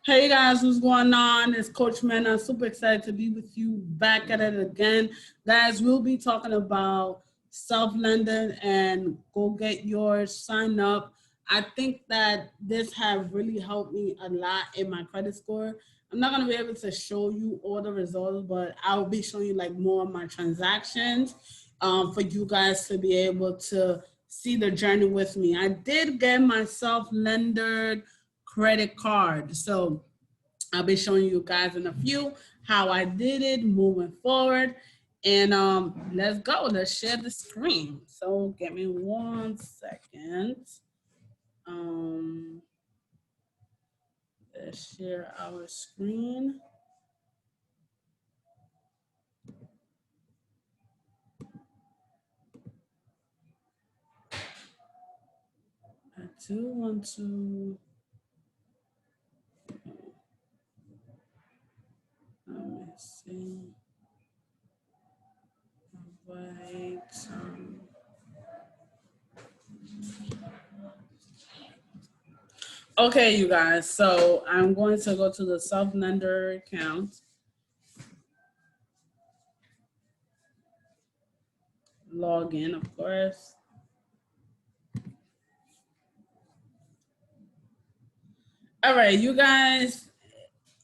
Hey guys, what's going on? It's Coach Mena. Super excited to be with you back at it again. Guys, we'll be talking about self-lending and go get yours, sign up. I think that this have really helped me a lot in my credit score. I'm not gonna be able to show you all the results, but I'll be showing you like more of my transactions for you guys to be able to see the journey with me. I did get my self-lender credit card. So I'll be showing you guys in a few how I did it moving forward. And let's go. Let's share the screen. So give me 1 second. Um, let's share our screen. I do want to. Let me see. Right. Okay, you guys. So I'm going to go to the self-lender account. Log in, of course. All right, you guys,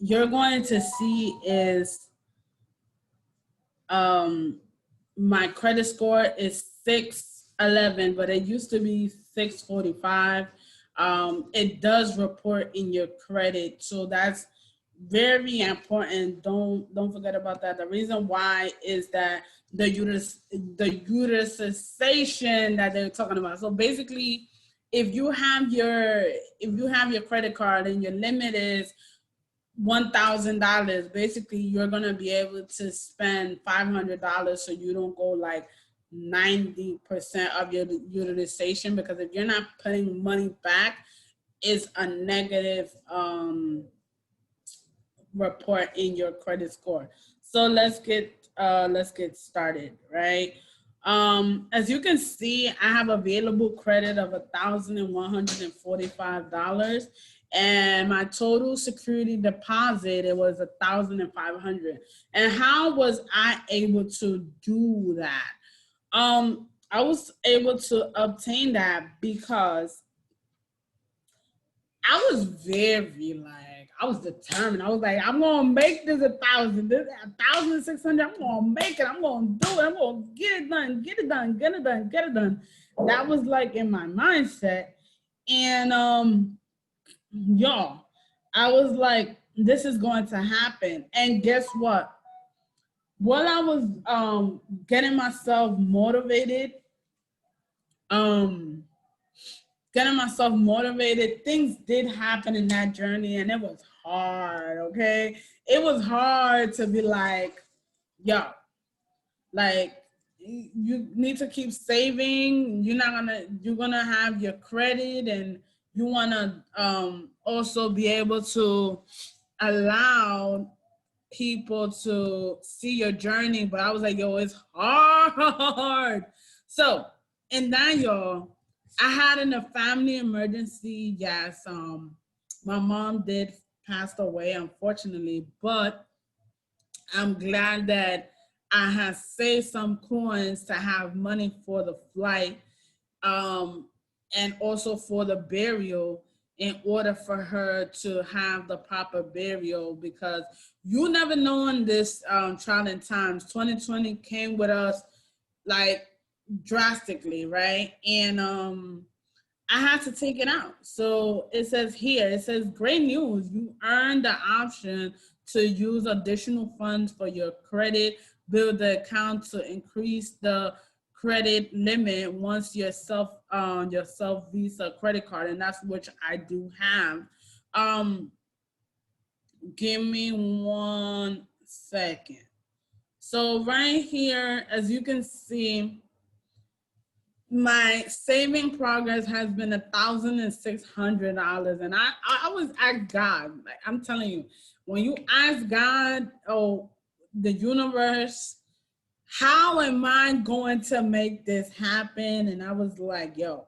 you're going to see is my credit score is 611, but it used to be 645. It does report in your credit, so that's very important. Don't forget about that. The reason why is that the utilization that they're talking about. So basically, if you have your credit card and your limit is $1,000, basically you're gonna be able to spend $500, so you don't go like 90% of your utilization, because if you're not putting money back, it's a negative report in your credit score. So let's get started, right? As you can see, I have available credit of $1,145, and my total security deposit, it was $1,500. And how was I able to do that? I was able to obtain that because I was very like, I was determined. I was like, I'm gonna make this 1,000, this 1,600. I'm gonna make it. I'm gonna do it. I'm gonna get it done, get it done, get it done, get it done. That was like in my mindset. And y'all, I was like, this is going to happen. And guess what? While I was getting myself motivated, um things did happen in that journey, and it was hard. Okay, it was hard to be like, yo, like, you need to keep saving. You're gonna have your credit, and you want to also be able to allow people to see your journey. But I was like, yo, it's hard. So, and then, y'all, I had in a family emergency. Yes, my mom did passed away, unfortunately, but I'm glad that I had saved some coins to have money for the flight, um, and also for the burial, in order for her to have the proper burial, because you never know in this trying times. 2020 came with us like drastically, right? And I had to take it out. So it says here, it says, great news. You earned the option to use additional funds for your credit, build the account to increase the credit limit once your self Visa credit card, and that's which I do have. Um, give me 1 second. So right here, as you can see, my saving progress has been $1,600, and I was at God. Like, I'm telling you, when you ask God, oh, the universe, how am I going to make this happen? And I was like, yo,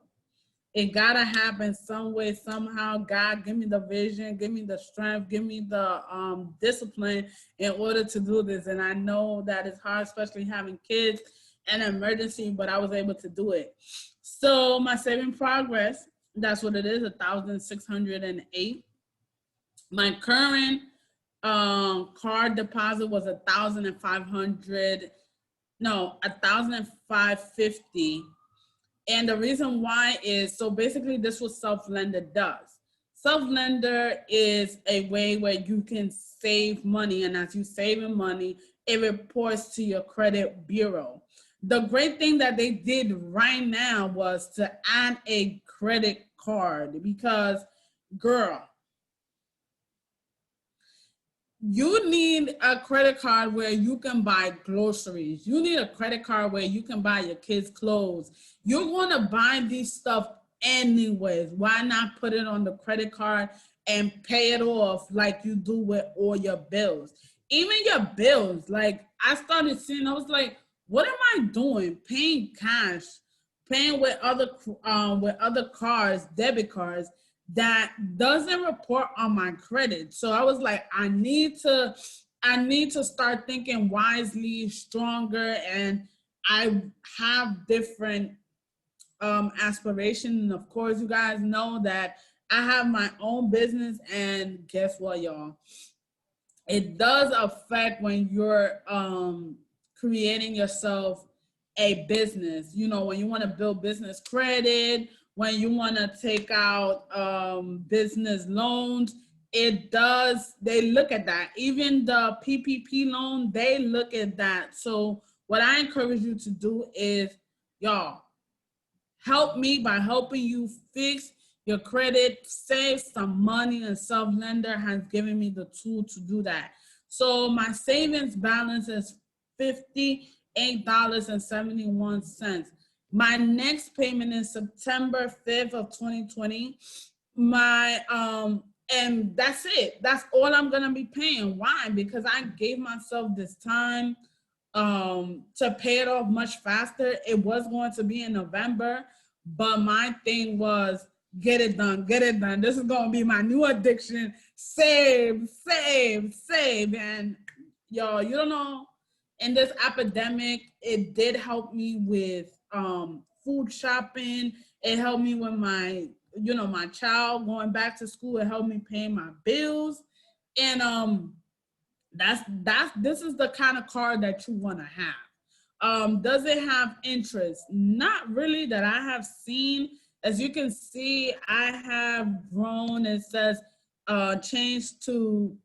It gotta happen some way, somehow. God, give me the vision, give me the strength, give me the discipline in order to do this. And I know that it's hard, especially having kids and emergency, but I was able to do it. So my saving progress, that's what it is, 1,608. My current card deposit was 1,500. No, 1,550. And the reason why is, so basically this what self-lender does. Self-lender is a way where you can save money, and as you saving money, it reports to your credit bureau. The great thing that they did right now was to add a credit card because, girl, you need a credit card where you can buy groceries. You need a credit card where you can buy your kids clothes. You're going to buy these stuff anyways. Why not put it on the credit card and pay it off like you do with all your bills? Even your bills, like I started seeing, I was like, what am I doing? Paying cash, paying with other cards, debit cards, that doesn't report on my credit. So I was like, I need to start thinking wisely, stronger, and I have different aspirations. And of course, you guys know that I have my own business, and guess what, y'all? It does affect when you're creating yourself a business. You know, when you want to build business credit, when you want to take out business loans, it does, they look at that. Even the PPP loan, they look at that. So what I encourage you to do is, y'all, help me by helping you fix your credit, save some money, and self-lender has given me the tool to do that. So my savings balance is $58.71. My next payment is September 5th of 2020. My and that's it. That's all I'm gonna be paying. Why? Because I gave myself this time to pay it off much faster. It was going to be in November, but my thing was get it done, get it done. This is going to be my new addiction. Save, save, save. And y'all, you don't know, in this epidemic, it did help me with food shopping. It helped me with my, my child going back to school. It helped me pay my bills. And that's this is the kind of card that you want to have. Does it have interest? Not really that I have seen. As you can see, I have grown. It says change to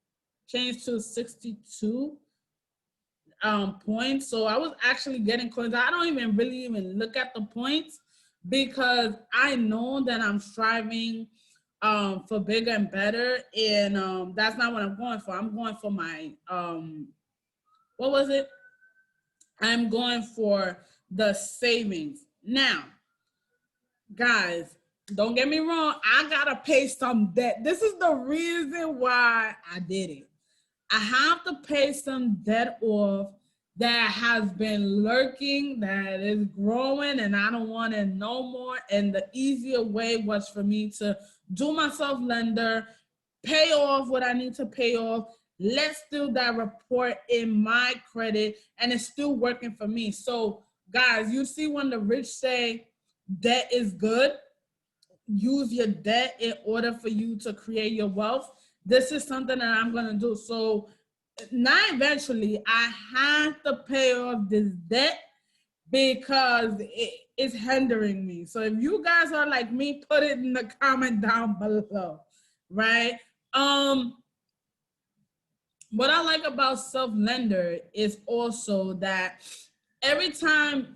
62 points. So I was actually getting coins. I don't even really even look at the points because I know that I'm striving for bigger and better, and that's not what I'm going for. I'm going for my what was it? I'm going for the savings. Now, guys, don't get me wrong, I gotta pay some debt. This is the reason why I did it. I have to pay some debt off that has been lurking, that is growing, and I don't want it no more. And the easier way was for me to do my self-lender, pay off what I need to pay off. Let's do that report in my credit, and it's still working for me. So, guys, you see when the rich say debt is good, use your debt in order for you to create your wealth. This is something that I'm gonna do. So now eventually I have to pay off this debt because it's hindering me. So if you guys are like me, put it in the comment down below, right? What I like about self-lender is also that every time,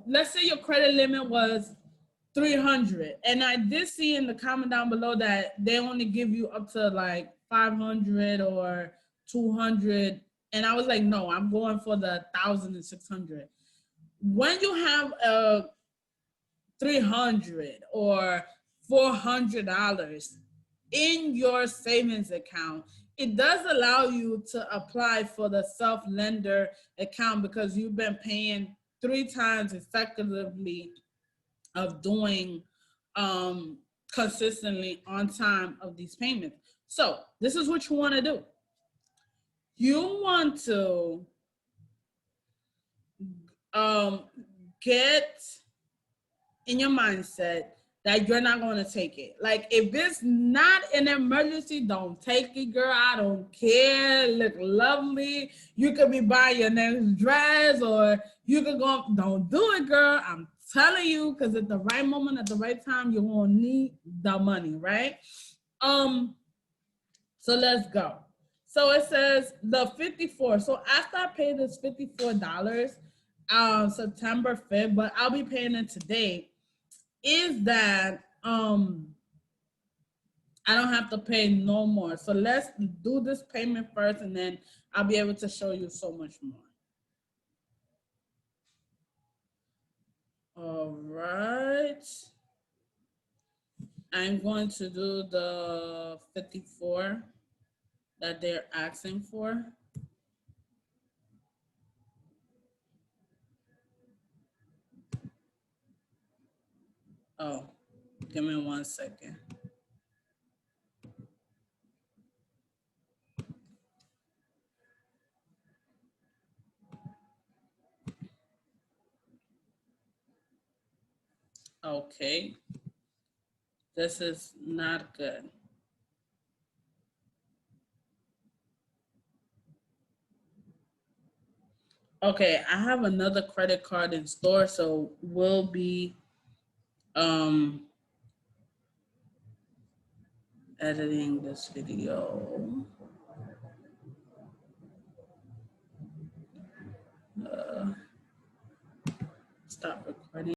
let's say your credit limit was 300, and I did see in the comment down below that they only give you up to like 500 or 200, and I was like, no, I'm going for the 1,600. When you have a 300 or $400 in your savings account, it does allow you to apply for the self-lender account because you've been paying 3 times effectively of doing um, consistently on time of these payments. So this is what you want to do. You want to um, get in your mindset that you're not going to take it. Like, if it's not an emergency, don't take it, girl. I don't care. Look lovely. You could be buying your next dress, or you could go. Don't do it, girl. I'm telling you, because at the right moment, at the right time, you're going to need the money, right? Um. So let's go. So it says the 54. So after I pay this $54, September 5th, but I'll be paying it today, is that I don't have to pay no more. So let's do this payment first, and then I'll be able to show you so much more. All right. I'm going to do the 54 that they're asking for. Oh, give me 1 second. Okay. This is not good. Okay, I have another credit card in store, so we'll be um editing this video. Uh, Stop recording.